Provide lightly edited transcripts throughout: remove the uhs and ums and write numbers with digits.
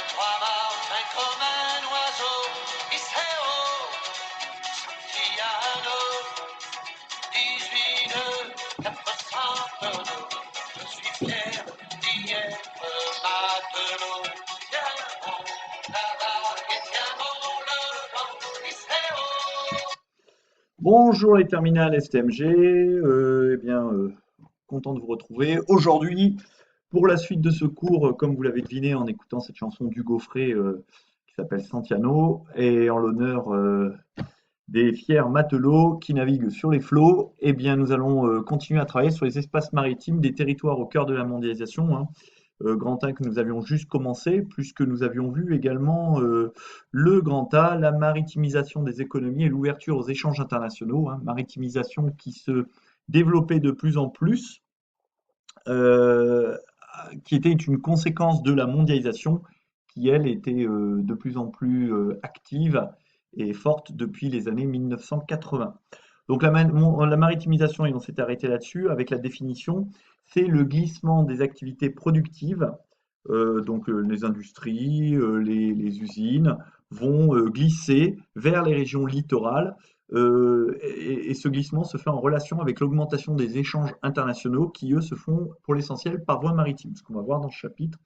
trois marins comme un oiseau. Iseo, Santiano, 18 nœuds, 400 tonneaux. Je suis fier d'y être matelot. Tiens bon, la barque et tiens bon le vent. Iseo. Bonjour les terminales STMG, content de vous retrouver aujourd'hui pour la suite de ce cours, comme vous l'avez deviné en écoutant cette chanson d'Hugo Frey qui s'appelle Santiano, et en l'honneur des fiers matelots qui naviguent sur les flots. Nous allons continuer à travailler sur les espaces maritimes des territoires au cœur de la mondialisation, hein. Grand A que nous avions juste commencé, puisque nous avions vu également le Grand A, la maritimisation des économies et l'ouverture aux échanges internationaux, hein, maritimisation qui se développait de plus en plus, euh, qui était une conséquence de la mondialisation, qui elle était de plus en plus active et forte depuis les années 1980. Donc la maritimisation, et on s'est arrêté là-dessus, avec la définition, c'est le glissement des activités productives, les industries, les usines, vont glisser vers les régions littorales, et ce glissement se fait en relation avec l'augmentation des échanges internationaux qui, eux, se font pour l'essentiel par voie maritime, ce qu'on va voir dans ce chapitre.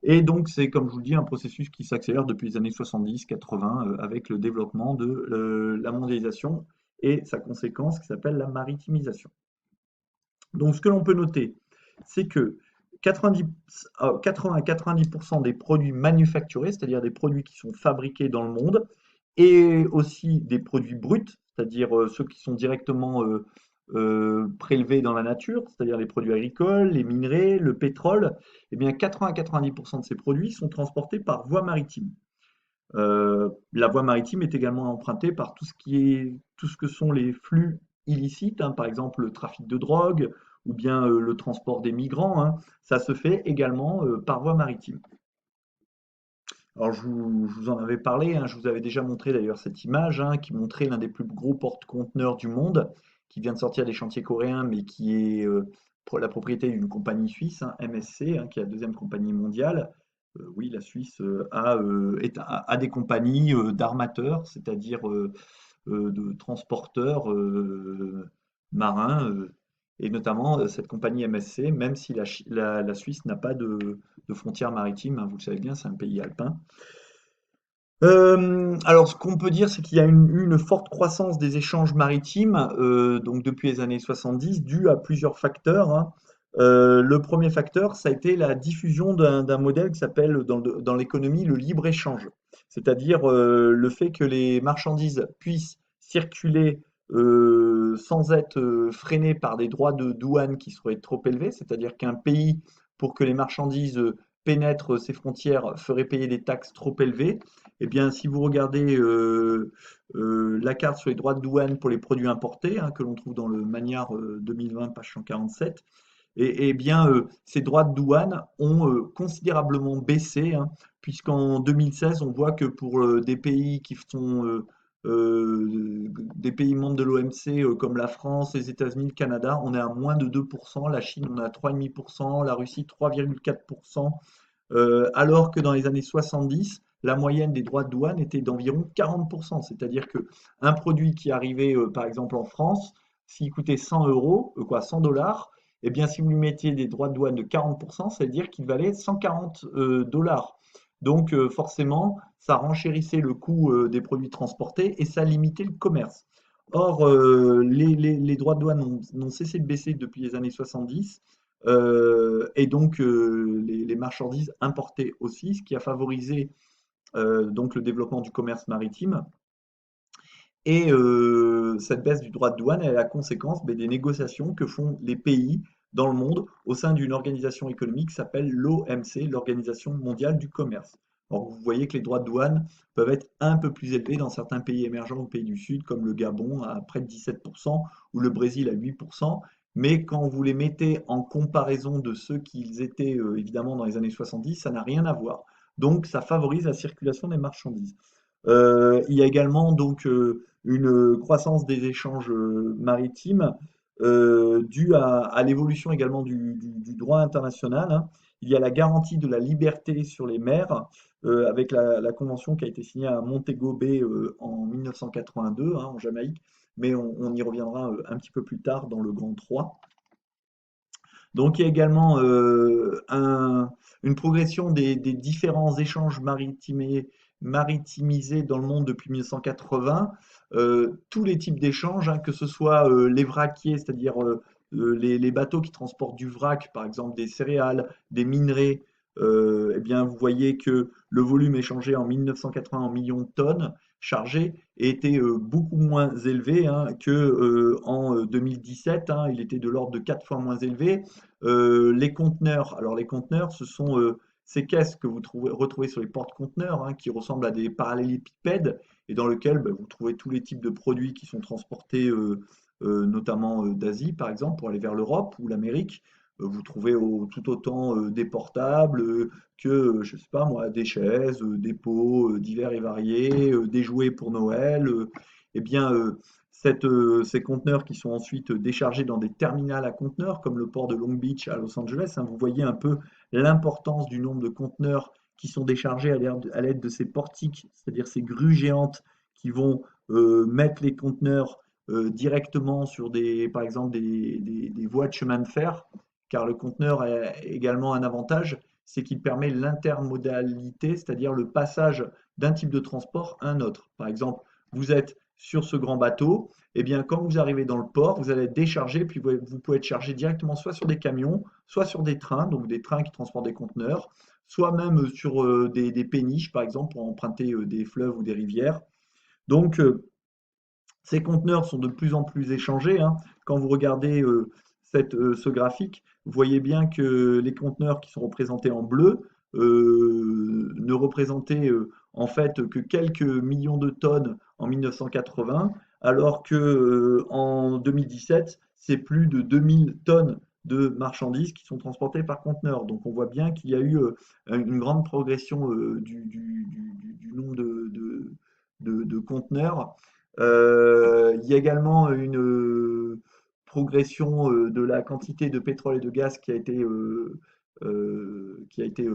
Et donc, c'est, comme je vous le dis, un processus qui s'accélère depuis les années 70-80 avec le développement de la mondialisation et sa conséquence qui s'appelle la maritimisation. Donc, ce que l'on peut noter, c'est que 80 à 90% des produits manufacturés, c'est-à-dire des produits qui sont fabriqués dans le monde, et aussi des produits bruts, c'est-à-dire ceux qui sont directement prélevés dans la nature, c'est-à-dire les produits agricoles, les minerais, le pétrole, eh bien 80 à 90% de ces produits sont transportés par voie maritime. La voie maritime est également empruntée par tout ce que sont les flux illicites, hein, par exemple le trafic de drogue ou bien le transport des migrants, hein. Ça se fait également par voie maritime. Alors je vous en avais parlé, hein, je vous avais déjà montré d'ailleurs cette image, hein, qui montrait l'un des plus gros porte-conteneurs du monde, qui vient de sortir des chantiers coréens, mais qui est la propriété d'une compagnie suisse, hein, MSC, hein, qui est la deuxième compagnie mondiale. Oui, la Suisse a des compagnies d'armateurs, c'est-à-dire de transporteurs marins, et notamment cette compagnie MSC, même si la Suisse n'a pas de frontières maritimes, hein, vous le savez bien, c'est un pays alpin. Alors, ce qu'on peut dire, c'est qu'il y a une forte croissance des échanges maritimes, donc depuis les années 70, due à plusieurs facteurs, hein. Le premier facteur, ça a été la diffusion d'un modèle qui s'appelle dans l'économie le libre-échange, c'est-à-dire le fait que les marchandises puissent circuler sans être freinées par des droits de douane qui seraient trop élevés, c'est-à-dire qu'un pays, pour que les marchandises pénètrent ses frontières, ferait payer des taxes trop élevées. Eh bien, si vous regardez la carte sur les droits de douane pour les produits importés, hein, que l'on trouve dans le Magnard 2020, page 147, ces droits de douane ont considérablement baissé, hein, puisqu'en 2016, on voit que pour des pays qui sont des pays membres de l'OMC comme la France, les États-Unis, le Canada, on est à moins de 2%, la Chine, on est à 3,5%, la Russie, 3,4%. Alors que dans les années 70, la moyenne des droits de douane était d'environ 40%. C'est-à-dire que un produit qui arrivait, par exemple, en France, s'il coûtait 100 euros, 100 dollars, eh bien, si vous lui mettiez des droits de douane de 40%, ça veut dire qu'il valait 140 dollars. Donc, forcément, ça renchérissait le coût des produits transportés et ça limitait le commerce. Or, les droits de douane n'ont cessé de baisser depuis les années 70, les marchandises importées aussi, ce qui a favorisé donc le développement du commerce maritime. Et cette baisse du droit de douane est la conséquence des négociations que font les pays dans le monde au sein d'une organisation économique qui s'appelle l'OMC, l'Organisation mondiale du commerce. Alors, vous voyez que les droits de douane peuvent être un peu plus élevés dans certains pays émergents ou pays du Sud, comme le Gabon à près de 17% ou le Brésil à 8%. Mais quand vous les mettez en comparaison de ceux qu'ils étaient évidemment dans les années 70, ça n'a rien à voir. Donc, ça favorise la circulation des marchandises. Il y a également donc une croissance des échanges maritimes due à l'évolution également du droit international, hein, Il y a la garantie de la liberté sur les mers, avec la convention qui a été signée à Montego Bay en 1982, hein, en Jamaïque, mais on y reviendra un petit peu plus tard dans le Grand 3. Donc il y a également une progression des différents échanges maritimisés dans le monde depuis 1980. Tous les types d'échanges, hein, que ce soit les vraquiers, c'est-à-dire les bateaux qui transportent du vrac, par exemple des céréales, des minerais, eh bien vous voyez que le volume échangé en 1980 en millions de tonnes chargées était beaucoup moins élevé, hein, que en 2017, hein, il était de l'ordre de 4 fois moins élevé. Les conteneurs, alors les conteneurs, ce sont ces caisses que vous retrouvez sur les porte-conteneurs, hein, qui ressemblent à des parallélépipèdes et dans lesquels vous trouvez tous les types de produits qui sont transportés, notamment d'Asie par exemple, pour aller vers l'Europe ou l'Amérique. Vous trouvez tout autant des portables que, je sais pas moi, des chaises, des pots divers et variés, des jouets pour Noël. Eh bien, ces conteneurs qui sont ensuite déchargés dans des terminals à conteneurs, comme le port de Long Beach à Los Angeles, hein. Vous voyez un peu l'importance du nombre de conteneurs qui sont déchargés à l'aide de ces portiques, c'est-à-dire ces grues géantes qui vont mettre les conteneurs directement sur par exemple des voies de chemin de fer, car le conteneur a également un avantage, c'est qu'il permet l'intermodalité, c'est-à-dire le passage d'un type de transport à un autre. Par exemple, vous êtes sur ce grand bateau, eh bien, quand vous arrivez dans le port, vous allez être déchargé, puis vous pouvez être chargé directement soit sur des camions, soit sur des trains, donc des trains qui transportent des conteneurs, soit même sur des péniches, par exemple, pour emprunter des fleuves ou des rivières. Donc, ces conteneurs sont de plus en plus échangés, hein. Quand vous regardez ce graphique, vous voyez bien que les conteneurs qui sont représentés en bleu ne représentaient en fait que quelques millions de tonnes en 1980, alors que en 2017, c'est plus de 2000 tonnes de marchandises qui sont transportées par conteneur. Donc on voit bien qu'il y a eu une grande progression du nombre de conteneurs. Il y a également une progression de la quantité de pétrole et de gaz qui a été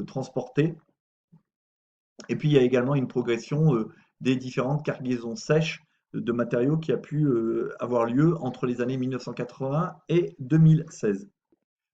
transportée. Et puis il y a également une progression des différentes cargaisons sèches de matériaux qui a pu avoir lieu entre les années 1980 et 2016.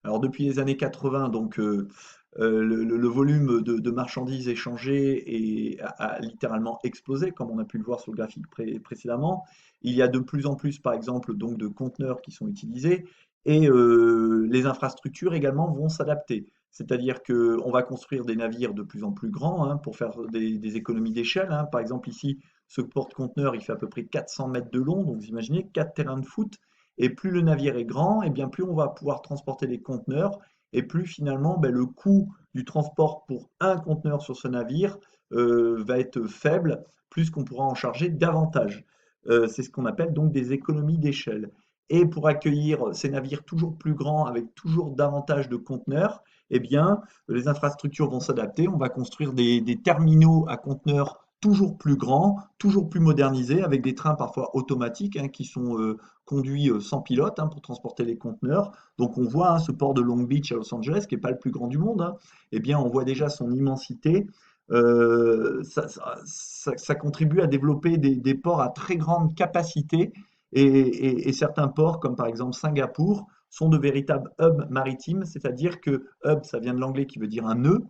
Alors depuis les années 80, donc le volume de marchandises échangées a littéralement explosé, comme on a pu le voir sur le graphique précédemment. Il y a de plus en plus, par exemple, donc de conteneurs qui sont utilisés et les infrastructures également vont s'adapter. C'est-à-dire qu'on va construire des navires de plus en plus grands, hein, pour faire des économies d'échelle, hein. Par exemple, ici, ce porte-conteneur, il fait à peu près 400 mètres de long, donc vous imaginez 4 terrains de foot. Et plus le navire est grand, et bien plus on va pouvoir transporter des conteneurs, et plus finalement ben, le coût du transport pour un conteneur sur ce navire va être faible, plus qu'on pourra en charger davantage. C'est ce qu'on appelle donc des économies d'échelle. Et pour accueillir ces navires toujours plus grands avec toujours davantage de conteneurs, eh bien, les infrastructures vont s'adapter. On va construire des terminaux à conteneurs toujours plus grands, toujours plus modernisés, avec des trains parfois automatiques, hein, qui sont conduits sans pilote, hein, pour transporter les conteneurs. Donc on voit, hein, ce port de Long Beach à Los Angeles, qui n'est pas le plus grand du monde, hein, eh bien on voit déjà son immensité. Ça contribue à développer des ports à très grande capacité et certains ports, comme par exemple Singapour, sont de véritables hubs maritimes, c'est-à-dire que hub, ça vient de l'anglais qui veut dire un nœud,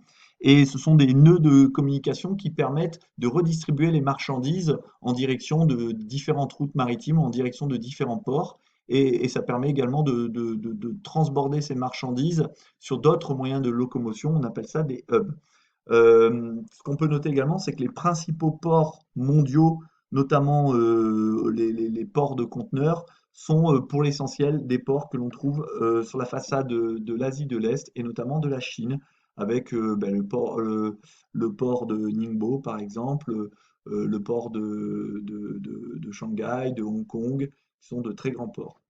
et ce sont des nœuds de communication qui permettent de redistribuer les marchandises en direction de différentes routes maritimes, en direction de différents ports. Et ça permet également de transborder ces marchandises sur d'autres moyens de locomotion. On appelle ça des hubs. Ce qu'on peut noter également, c'est que les principaux ports mondiaux, notamment les ports de conteneurs, sont pour l'essentiel des ports que l'on trouve sur la façade de l'Asie de l'Est et notamment de la Chine, avec ben, le port de Ningbo par exemple, le port de Shanghai, de Hong Kong, qui sont de très grands ports.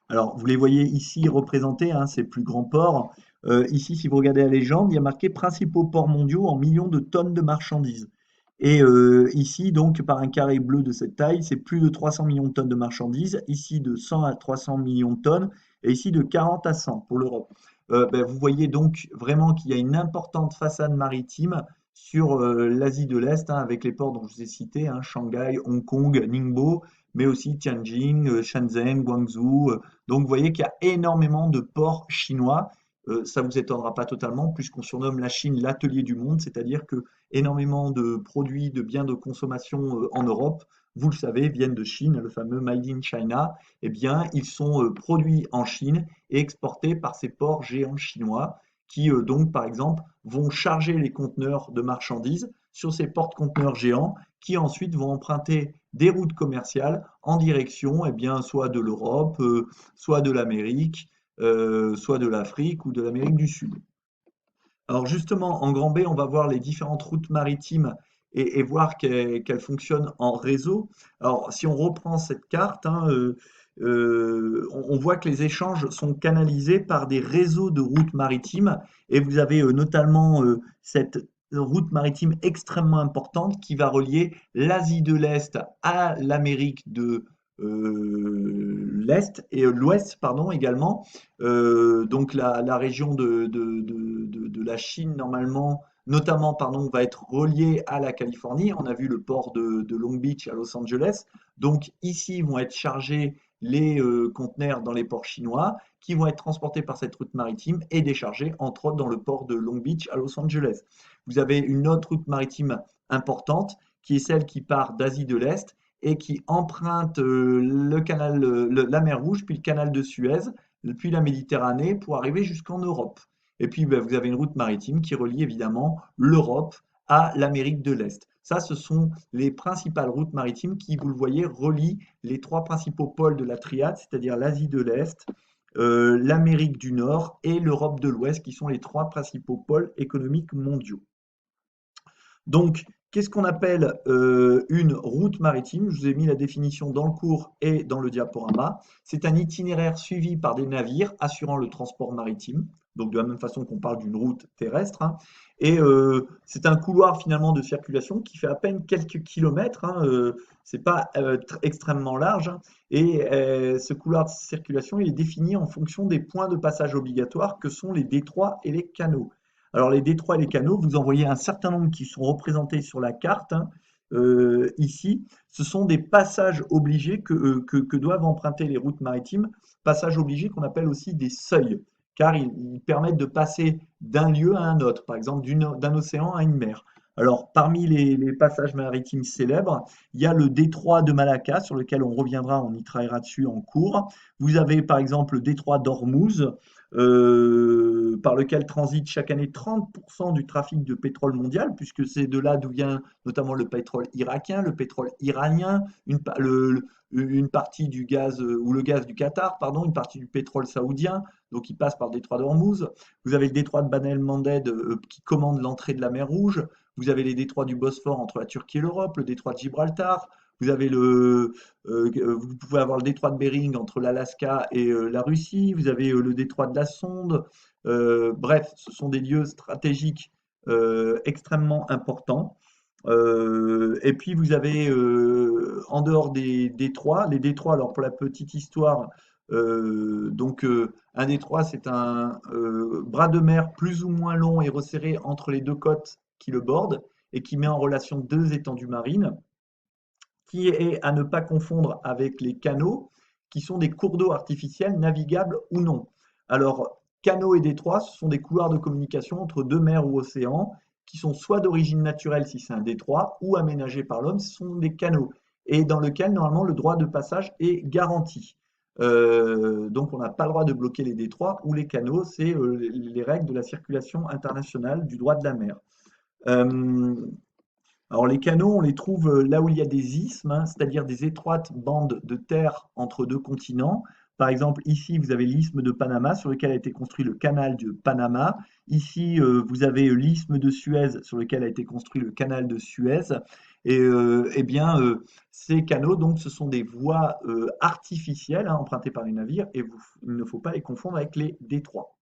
Alors, vous les voyez ici représentés, hein, ces plus grands ports. Ici, si vous regardez la légende, il y a marqué principaux ports mondiaux en millions de tonnes de marchandises. Et ici, donc, par un carré bleu de cette taille, c'est plus de 300 millions de tonnes de marchandises, ici de 100 à 300 millions de tonnes, et ici de 40 à 100 pour l'Europe. Vous voyez donc vraiment qu'il y a une importante façade maritime sur l'Asie de l'Est, hein, avec les ports dont je vous ai cités, hein, Shanghai, Hong Kong, Ningbo, mais aussi Tianjin, Shenzhen, Guangzhou. Donc vous voyez qu'il y a énormément de ports chinois. Ça vous étonnera pas totalement, puisqu'on surnomme la Chine l'atelier du monde, c'est-à-dire que énormément de produits, de biens de consommation en Europe, vous le savez, viennent de Chine, le fameux Made in China. Eh bien, ils sont produits en Chine et exportés par ces ports géants chinois qui, donc, par exemple, vont charger les conteneurs de marchandises sur ces porte-conteneurs géants qui ensuite vont emprunter des routes commerciales en direction, eh bien, soit de l'Europe, soit de l'Amérique, soit de l'Afrique ou de l'Amérique du Sud. Alors justement, en Grand B, on va voir les différentes routes maritimes et voir qu'elles fonctionnent en réseau. Alors si on reprend cette carte, hein, on voit que les échanges sont canalisés par des réseaux de routes maritimes et vous avez notamment cette route maritime extrêmement importante qui va relier l'Asie de l'Est à l'Amérique de l'Est et l'Ouest, pardon, également. Donc la région de la Chine, normalement, notamment, pardon, va être reliée à la Californie. On a vu le port de Long Beach à Los Angeles. Donc ici vont être chargés les conteneurs dans les ports chinois qui vont être transportés par cette route maritime et déchargés, entre autres, dans le port de Long Beach à Los Angeles. Vous avez une autre route maritime importante qui est celle qui part d'Asie de l'Est et qui emprunte le canal, la mer Rouge, puis le canal de Suez, puis la Méditerranée pour arriver jusqu'en Europe. Et puis vous avez une route maritime qui relie évidemment l'Europe à l'Amérique de l'Est. Ça, ce sont les principales routes maritimes qui, vous le voyez, relient les trois principaux pôles de la triade, c'est-à-dire l'Asie de l'Est, l'Amérique du Nord et l'Europe de l'Ouest, qui sont les trois principaux pôles économiques mondiaux. Donc, qu'est-ce qu'on appelle une route maritime? Je vous ai mis la définition dans le cours et dans le diaporama. C'est un itinéraire suivi par des navires assurant le transport maritime, donc de la même façon qu'on parle d'une route terrestre, hein. Et c'est un couloir finalement de circulation qui fait à peine quelques kilomètres, hein, c'est pas extrêmement large, hein. Et ce couloir de circulation il est défini en fonction des points de passage obligatoires que sont les détroits et les canaux. Alors les détroits et les canaux, vous en voyez un certain nombre qui sont représentés sur la carte, hein, ici. Ce sont des passages obligés que doivent emprunter les routes maritimes, passages obligés qu'on appelle aussi des seuils, car ils permettent de passer d'un lieu à un autre, par exemple d'un océan à une mer. Alors, parmi les passages maritimes célèbres, il y a le détroit de Malacca, sur lequel on reviendra, on y travaillera dessus en cours. Vous avez par exemple le détroit d'Ormuz, par lequel transite chaque année 30% du trafic de pétrole mondial, puisque c'est de là d'où vient notamment le pétrole irakien, le pétrole iranien, une partie du gaz, ou le gaz du Qatar, pardon, une partie du pétrole saoudien, donc il passe par le détroit d'Ormuz. Vous avez le détroit de Bab el-Mandeb qui commande l'entrée de la mer Rouge. Vous avez les détroits du Bosphore entre la Turquie et l'Europe, le détroit de Gibraltar. Vous avez vous pouvez avoir le détroit de Bering entre l'Alaska et la Russie. Vous avez le détroit de la Sonde. Bref, ce sont des lieux stratégiques extrêmement importants. Et puis vous avez en dehors des détroits, les détroits, alors pour la petite histoire, un détroit c'est un bras de mer plus ou moins long et resserré entre les deux côtes qui le bordent et qui met en relation deux étendues marines qui est à ne pas confondre avec les canaux, qui sont des cours d'eau artificiels navigables ou non. Alors, canaux et détroits, ce sont des couloirs de communication entre deux mers ou océans, qui sont soit d'origine naturelle si c'est un détroit, ou aménagés par l'homme, ce sont des canaux, et dans lequel normalement le droit de passage est garanti. Donc on n'a pas le droit de bloquer les détroits ou les canaux, c'est les règles de la circulation internationale du droit de la mer. Euh, alors les canaux, on les trouve là où il y a des isthmes, hein, c'est-à-dire des étroites bandes de terre entre deux continents. Par exemple, ici, vous avez l'isthme de Panama sur lequel a été construit le canal de Panama. Ici, vous avez l'isthme de Suez sur lequel a été construit le canal de Suez. Et eh bien, ces canaux, donc, ce sont des voies artificielles, hein, empruntées par les navires et il ne faut pas les confondre avec les détroits.